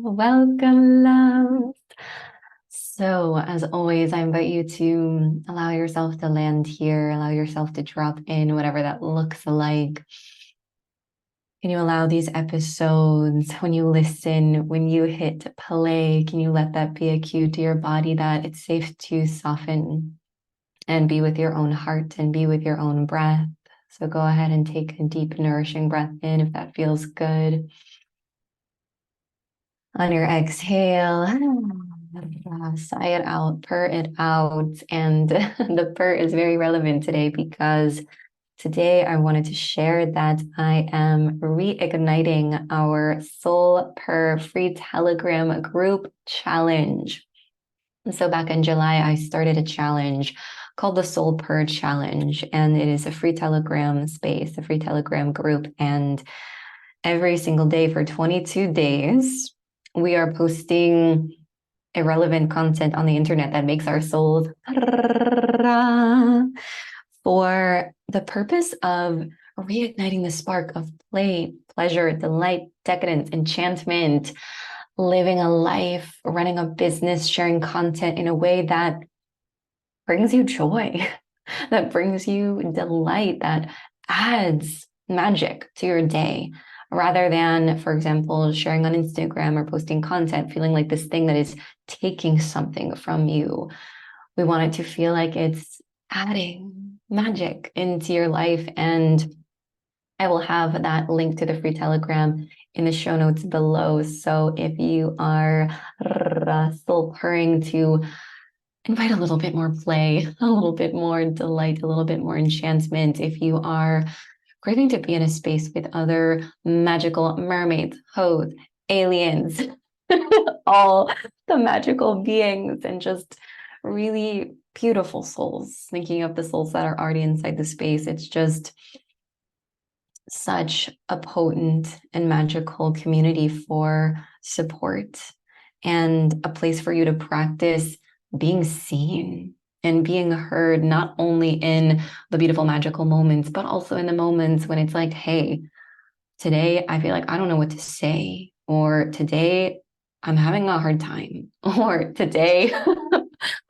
Welcome, love. So, as always, I invite you to allow yourself to land here, allow yourself to drop in, whatever that looks like. Can you allow these episodes, when you listen, when you hit play, can you let that be a cue to your body that it's safe to soften and be with your own heart and be with your own breath? So go ahead and take a deep, nourishing breath in if that feels good. On your exhale, sigh it out, purr it out. And the purr is very relevant today because today I wanted to share that I am reigniting our Soul Purr free Telegram group challenge. And so back in July, I started a challenge called the Soul Purr Challenge, and it is a free Telegram space, a free Telegram group. And every single day for 22 days, we are posting irrelevant content on the internet that makes our souls for the purpose of reigniting the spark of play, pleasure, delight, decadence, enchantment, living a life, running a business, sharing content in a way that brings you joy, that brings you delight, that adds magic to your day, rather than, for example, sharing on Instagram or posting content, feeling like this thing that is taking something from you. We want it to feel like it's adding magic into your life. And I will have that link to the free Telegram in the show notes below. So if you are still purring to invite a little bit more play, a little bit more delight, a little bit more enchantment, if you are craving to be in a space with other magical mermaids, hoes, aliens, all the magical beings, and just really beautiful souls, thinking of the souls that are already inside the space. It's just such a potent and magical community for support and a place for you to practice being seen and being heard, not only in the beautiful, magical moments, but also in the moments when it's like, hey, today I feel like I don't know what to say, or today I'm having a hard time, or today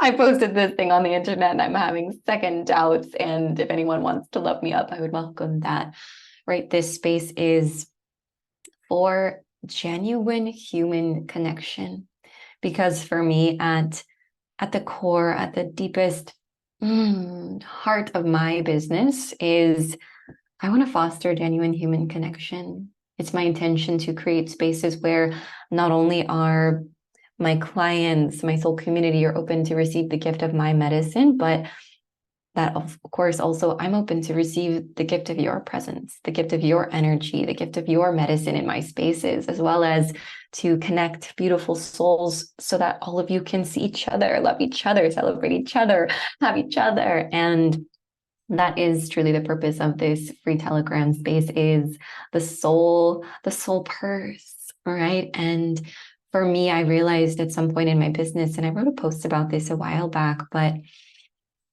I posted this thing on the internet and I'm having second doubts. And if anyone wants to love me up, I would welcome that, right? This space is for genuine human connection. Because for me, at the core, at the deepest heart of my business is I want to foster genuine human connection. It's my intention to create spaces where not only are my clients, my soul community are open to receive the gift of my medicine, but that of course also I'm open to receive the gift of your presence, the gift of your energy, the gift of your medicine in my spaces, as well as to connect beautiful souls so that all of you can see each other, love each other, celebrate each other, have each other. And that is truly the purpose of this free Telegram space, is the soul purrs, right? And for me, I realized at some point in my business, and I wrote a post about this a while back, but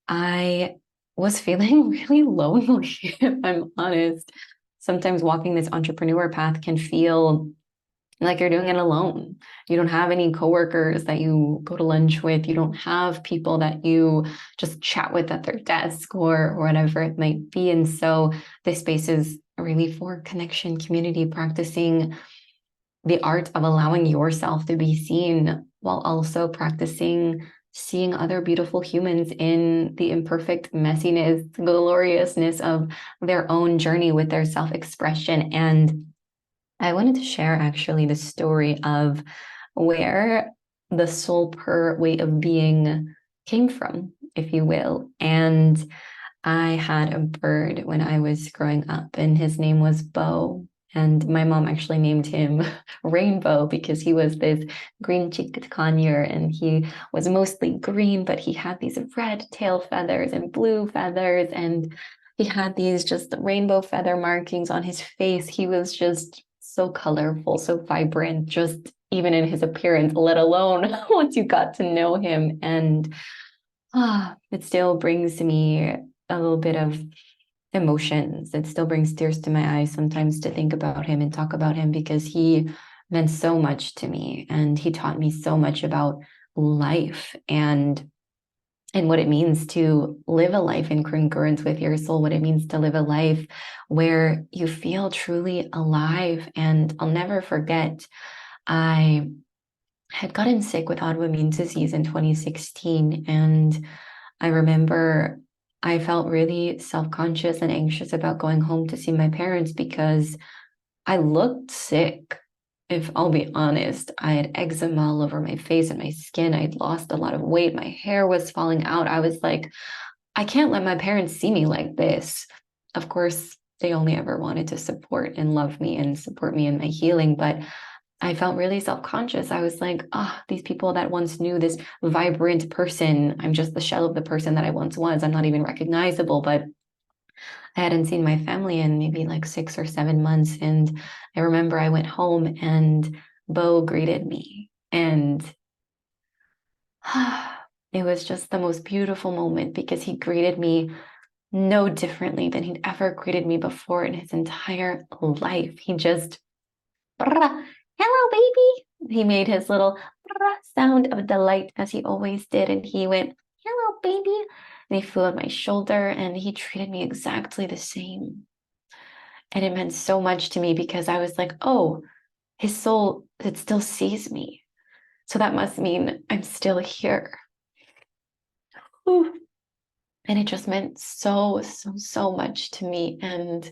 I was feeling really lonely, if I'm honest. Sometimes walking this entrepreneur path can feel like you're doing it alone. You don't have any coworkers that you go to lunch with. You don't have people that you just chat with at their desk or whatever it might be. And so this space is really for connection, community, practicing the art of allowing yourself to be seen while also practicing seeing other beautiful humans in the imperfect messiness, gloriousness of their own journey with their self-expression. And I wanted to share actually the story of where the Soul Purr way of being came from, if you will. And I had a bird when I was growing up, and his name was Bo. And my mom actually named him Rainbow because he was this green-cheeked conure, and he was mostly green, but he had these red tail feathers and blue feathers, and he had these just rainbow feather markings on his face. He was just so colorful, so vibrant, just even in his appearance, let alone once you got to know him. And it still brings me a little bit of emotions. It still brings tears to my eyes sometimes to think about him and talk about him, because he meant so much to me. And he taught me so much about life and what it means to live a life in congruence with your soul, what it means to live a life where you feel truly alive. And I'll never forget, I had gotten sick with autoimmune disease in 2016. And I remember I felt really self-conscious and anxious about going home to see my parents because I looked sick. If I'll be honest, I had eczema all over my face and my skin. I'd lost a lot of weight. My hair was falling out. I was like, I can't let my parents see me like this. Of course, they only ever wanted to support and love me and support me in my healing, but I felt really self-conscious. I was like, these people that once knew this vibrant person, I'm just the shell of the person that I once was. I'm not even recognizable, but I hadn't seen my family in maybe like 6 or 7 months. And I remember I went home and Bo greeted me. And it was just the most beautiful moment because he greeted me no differently than he'd ever greeted me before in his entire life. He just, hello, baby. He made his little sound of delight as he always did. And he went, hello, baby. And he flew on my shoulder and he treated me exactly the same. And it meant so much to me because I was like, oh, his soul, it still sees me. So that must mean I'm still here. Whew. And it just meant so, so, so much to me. And,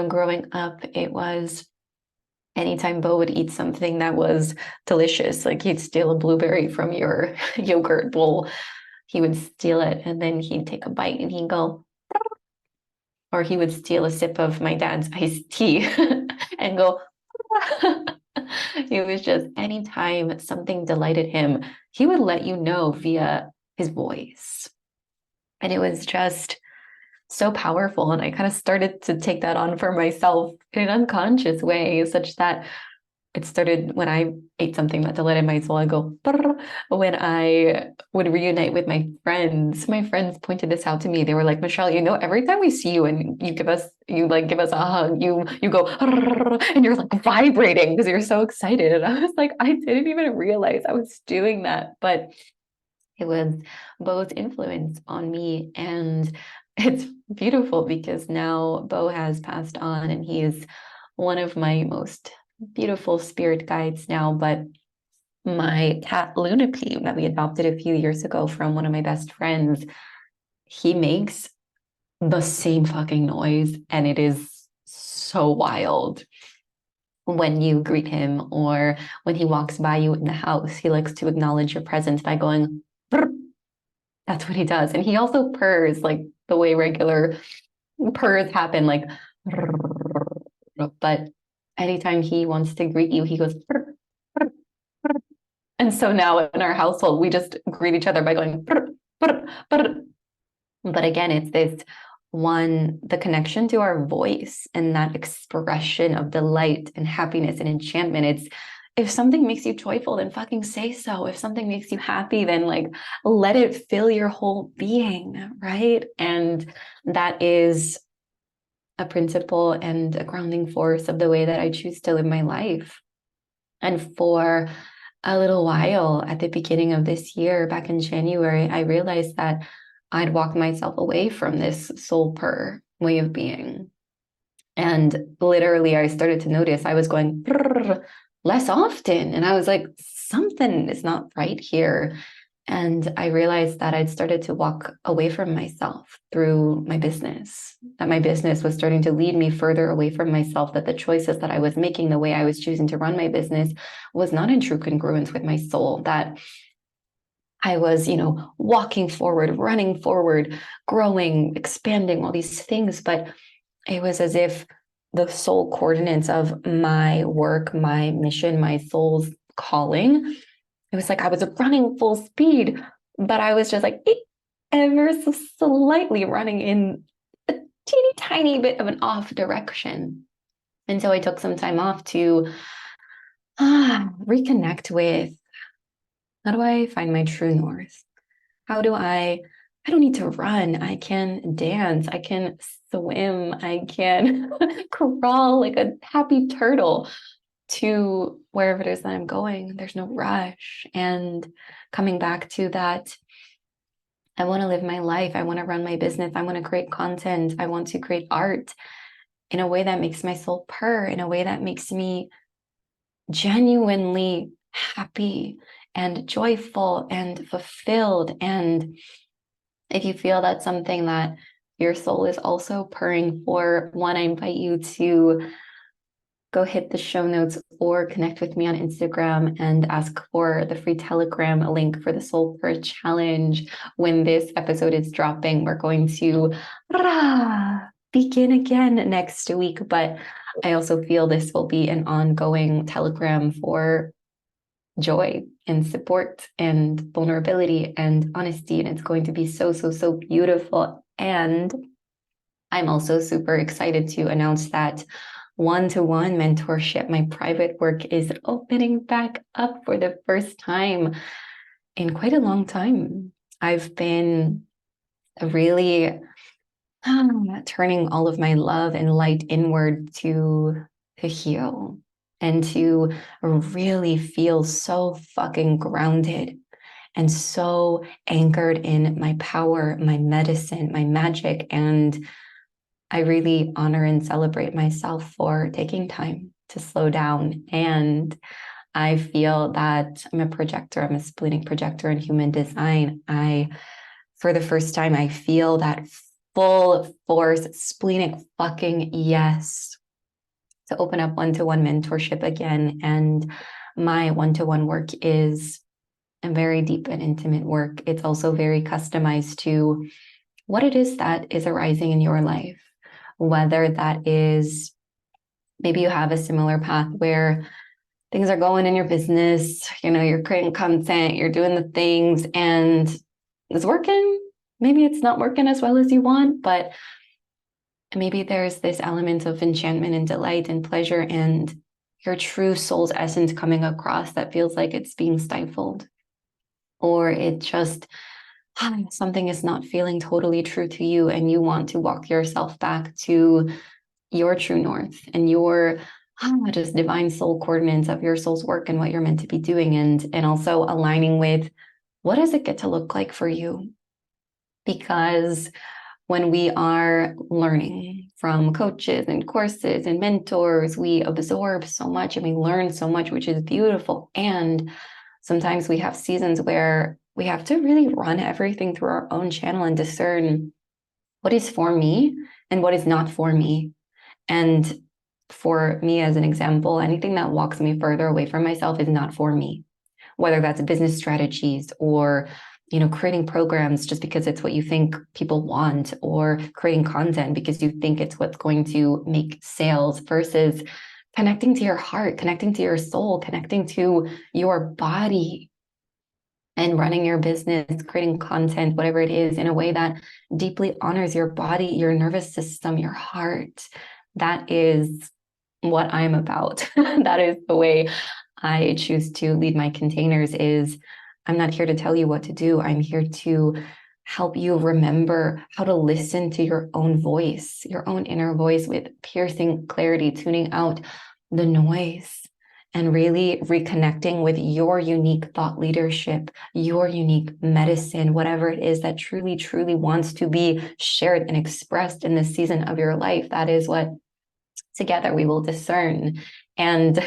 growing up, it was anytime Bo would eat something that was delicious, like he'd steal a blueberry from your yogurt bowl, he would steal it and then he'd take a bite and he'd go, or he would steal a sip of my dad's iced tea and go, it was just anytime something delighted him, he would let you know via his voice. And it was just so powerful. And I kind of started to take that on for myself in an unconscious way, such that it started when I ate something that delighted my soul. I go, "Purr." When I would reunite with my friends pointed this out to me. They were like, Michelle, every time we see you and you give us a hug, you go, "Purr," and you're like vibrating because you're so excited. And I was like, I didn't even realize I was doing that, but it was Bo's influence on me. And it's beautiful because now Bo has passed on and he is one of my most beautiful spirit guides now. But my cat Lunape that we adopted a few years ago from one of my best friends, he makes the same fucking noise and it is so wild. When you greet him or when he walks by you in the house, he likes to acknowledge your presence by going, "Brr." That's what he does. And he also purrs like the way regular purrs happen, like, but anytime he wants to greet you, he goes, "Brr, brr, brr." And so now in our household, we just greet each other by going, "Brr, brr, brr." But again, it's the connection to our voice and that expression of delight and happiness and enchantment. It's, if something makes you joyful, then fucking say so. If something makes you happy, then let it fill your whole being, right? And that is a principle and a grounding force of the way that I choose to live my life. And for a little while at the beginning of this year, back in January, I realized that I'd walked myself away from this Soul Purr way of being. And literally, I started to notice I was going less often. And I was like, something is not right here. And I realized that I'd started to walk away from myself through my business, that my business was starting to lead me further away from myself, that the choices that I was making, the way I was choosing to run my business was not in true congruence with my soul, that I was, walking forward, running forward, growing, expanding, all these things. But it was as if the soul coordinates of my work, my mission, my soul's calling, it was like I was running full speed, but I was just like ever so slightly running in a teeny tiny bit of an off direction. And so I took some time off to reconnect with, how do I find my true north? How do I don't need to run. I can dance. I can swim. I can crawl like a happy turtle to wherever it is that I'm going. There's no rush. And coming back to that, I want to live my life. I want to run my business. I want to create content. I want to create art in a way that makes my soul purr, in a way that makes me genuinely happy and joyful and fulfilled. And if you feel that's something that your soul is also purring for, one, I invite you to go hit the show notes or connect with me on Instagram and ask for the free Telegram link for the Soul Purr Challenge. When this episode is dropping, we're going to begin again next week. But I also feel this will be an ongoing Telegram for joy and support and vulnerability and honesty. And it's going to be so, so, so beautiful. And I'm also super excited to announce that one-to-one mentorship, my private work, is opening back up for the first time in quite a long time. I've been really turning all of my love and light inward to heal and to really feel so fucking grounded and so anchored in my power, my medicine, my magic. And I really honor and celebrate myself for taking time to slow down. And I feel that I'm a projector, I'm a splenic projector in human design. For the first time, I feel that full force splenic fucking yes to open up one-to-one mentorship again. And my one-to-one work is a very deep and intimate work. It's also very customized to what it is that is arising in your life. Whether that is, maybe you have a similar path where things are going in your business, you're creating content, you're doing the things and it's working. Maybe it's not working as well as you want, but maybe there's this element of enchantment and delight and pleasure and your true soul's essence coming across that feels like it's being stifled, or it just something is not feeling totally true to you and you want to walk yourself back to your true north and your just divine soul coordinates of your soul's work and what you're meant to be doing, and also aligning with what does it get to look like for you. Because when we are learning from coaches and courses and mentors, we absorb so much and we learn so much, which is beautiful. And sometimes we have seasons where we have to really run everything through our own channel and discern what is for me and what is not for me. And for me, as an example, anything that walks me further away from myself is not for me, whether that's business strategies or creating programs just because it's what you think people want, or creating content because you think it's what's going to make sales, versus connecting to your heart, connecting to your soul, connecting to your body and running your business, creating content, whatever it is, in a way that deeply honors your body, your nervous system, your heart. That is what I'm about. That is the way I choose to lead my containers. Is I'm not here to tell you what to do. I'm here to help you remember how to listen to your own voice, your own inner voice, with piercing clarity, tuning out the noise and really reconnecting with your unique thought leadership, your unique medicine, whatever it is that truly, truly wants to be shared and expressed in this season of your life. That is what together we will discern. And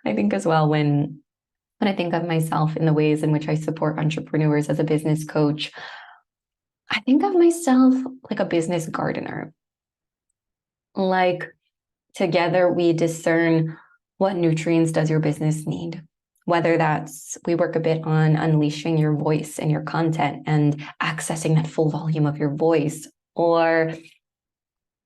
I think as well, when I think of myself in the ways in which I support entrepreneurs as a business coach, I think of myself like a business gardener. Like, together we discern what nutrients does your business need. Whether that's, we work a bit on unleashing your voice and your content and accessing that full volume of your voice, or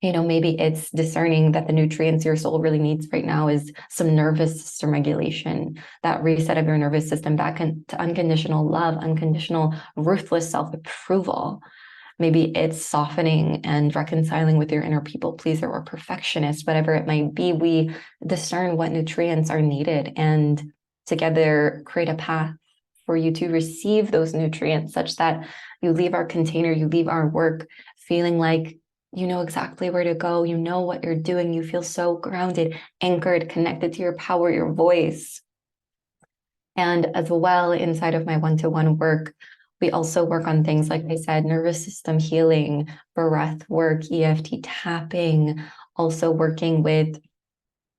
maybe it's discerning that the nutrients your soul really needs right now is some nervous system regulation, that reset of your nervous system back into unconditional love, unconditional, ruthless self-approval. Maybe it's softening and reconciling with your inner people pleaser or perfectionist, whatever it might be. We discern what nutrients are needed and together create a path for you to receive those nutrients, such that you leave our container, you leave our work feeling like You know exactly where to go. You know what you're doing. You feel so grounded, anchored, connected to your power, your voice. And as well, inside of my one-to-one work, we also work on things, like I said, nervous system healing, breath work, EFT tapping, also working with,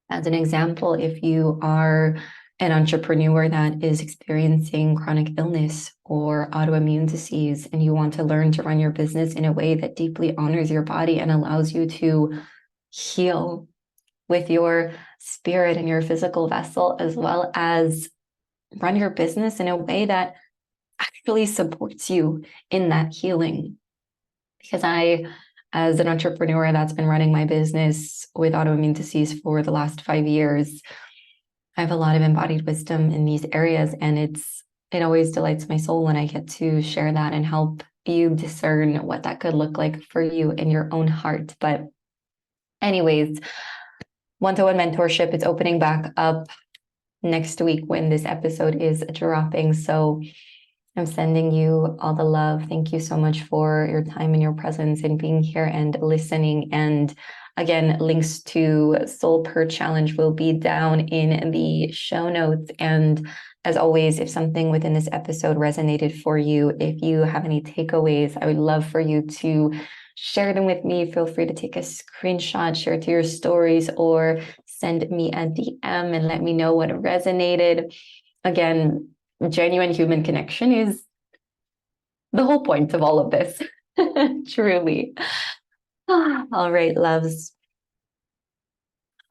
as an example, if you are an entrepreneur that is experiencing chronic illness or autoimmune disease, and you want to learn to run your business in a way that deeply honors your body and allows you to heal with your spirit and your physical vessel, as well as run your business in a way that actually supports you in that healing. Because I, as an entrepreneur that's been running my business with autoimmune disease for the last 5 years, I have a lot of embodied wisdom in these areas, and it always delights my soul when I get to share that and help you discern what that could look like for you in your own heart. But anyways, one-to-one mentorship, it's opening back up next week when this episode is dropping. So I'm sending you all the love. Thank you so much for your time and your presence and being here and listening. And again, links to Soul Purr Challenge will be down in the show notes. And as always, if something within this episode resonated for you, if you have any takeaways, I would love for you to share them with me. Feel free to take a screenshot, share it to your stories, or send me a DM and let me know what resonated. Again, genuine human connection is the whole point of all of this. Truly. All right, loves.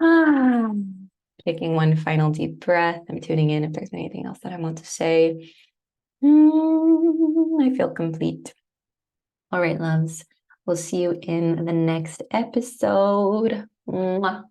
Taking one final deep breath. I'm tuning in if there's anything else that I want to say. I feel complete. All right, loves. We'll see you in the next episode. Mwah.